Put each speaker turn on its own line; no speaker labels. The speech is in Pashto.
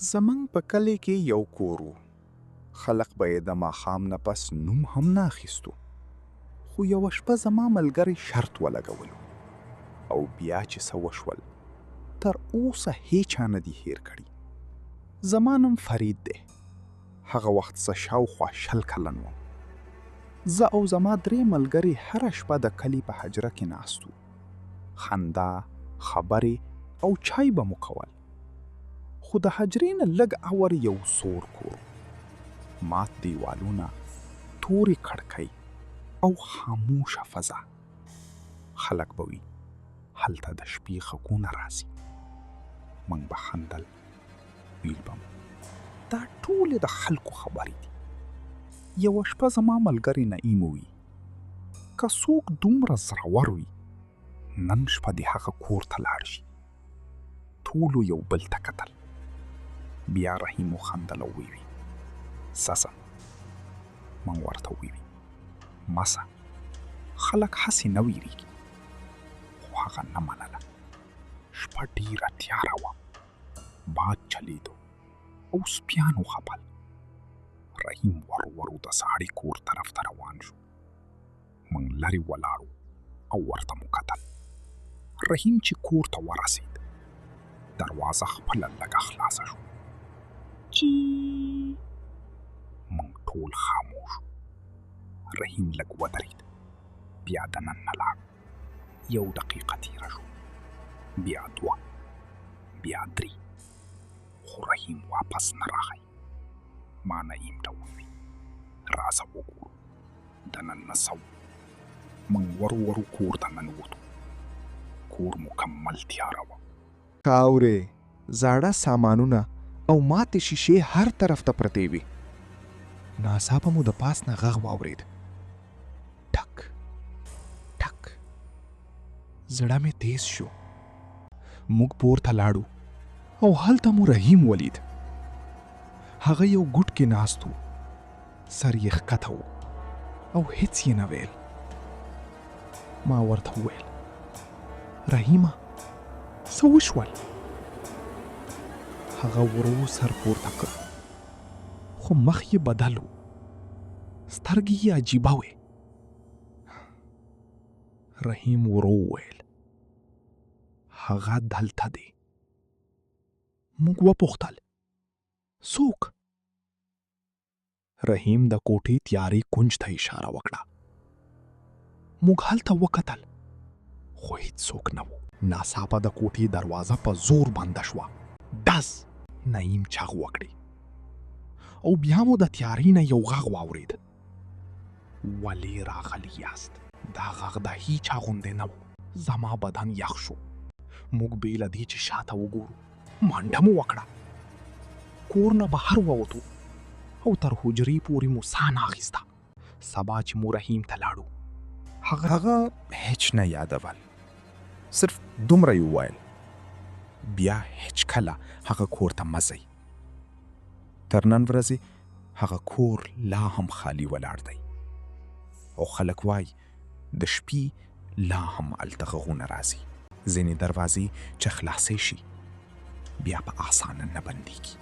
زمنګ په کلی کې یو کور و. خلق به یې د ماښام نه پس نوم هم نه اخیستو. خو یوه شپه زما ملګري شرط ولګولو او بیا چې څه وشول تر اوسه هیچا نه دي هیر کړي. زما نوم فرید دی. هغه وخت څه شاوخوا 20 کلن وم. زه او زما 3 ملګري هره شپه د کلي په حجره کې ناست وو. خندا، خبرې او چای به مو کول. خو د حجرې نه لږ اور یو سور کور، مات دیوالونه، تورې کړکۍ او خاموشه فضا. خلک به وي هلته د شپې غږونه راځي. موږ به خندل، ویل به مو دا ټولې د خلکو خبرې دي. یوه شپه زما ملګری نعیم وي که څوک دومره زړور وي نن شپه د هغه کور ته لاړ شي. ټولو یو بل ته کتل. بیا رحیم وخندل او ویې سسه. من ورته ویې مسه، خلک هسې نه ویریږي. خو هغه نه منله. شپه ډیره تیاره وه، باد چلیدو او سپیان وخپل. رحیم ورو د ساړي کور طرف ته روان شو. من لرې ولاړو او ورته مو کتل. رحیم چې کور ته ورسید دروازه خپله لږه خلاصه شو. چی من ټول خاموش. رحیم لږ ودرید، بیا دننه لاړ. 1 دقیقه تیره شو، بیا 2، بیا 3. خو رحیم واپس نه راغی. ما نعیم ته وویل راځه وګورو دننه څه و. موږ ورو کور ته ننوتو. کور مکمل تیاره وه.
خاورې، زاړه سامانونه او ماتې شیشې هر طرف ته پرتې وې. ناڅاپه مو د پاس نه غږ واورېد. ټک ټک. زړه مې تیز شو. موږ پورته لاړو او هلته مو رحیم ولید. هغه یو ګوټ کې ناست و، سر یې ښکته و او هیڅ یې نه ویل. ما ورته وویل رحیمه څه وشول؟ هغه ورو سر پورته کړ، خو مخ یې بدل و. سترګې یې عجیبه وې. رحیم ورو وویل هغه دلته دی. موږ وپوښتل څوک؟ رحیم د کوټې تیارې کونج ته اشاره وکړه. موږ هلته وکتل، خو هیڅ څوک نه و. ناڅاپه د کوټې دروازه په زور بنده شوه. ډز! نعیم چغ وکړي او بیا مو د تیارې نه یو غږ واورېد. ولې راغلی یاست؟ دا غږ د هیچا غوندې نه و. زما بدن یخ شو. موږ بې له دې چې شاته وګورو منډه مو وکړه. کور نه بهر ووتو او تر حجرې پورې مو ساه نه اخیسته. سبا چې مو رحیم ته لاړو
هغه هیڅ نه یادول، صرف دومره یې وویل بیا هیڅ کله هغه کور ته مه ځئ. تر نن ورځې هغه کور لا هم خالی ولاړ دی او خلک وایي د شپې لا هم هلته غږونه راځي. ځینې دروازې چې خلاصې شي بیا په اسانه نه بندېږي.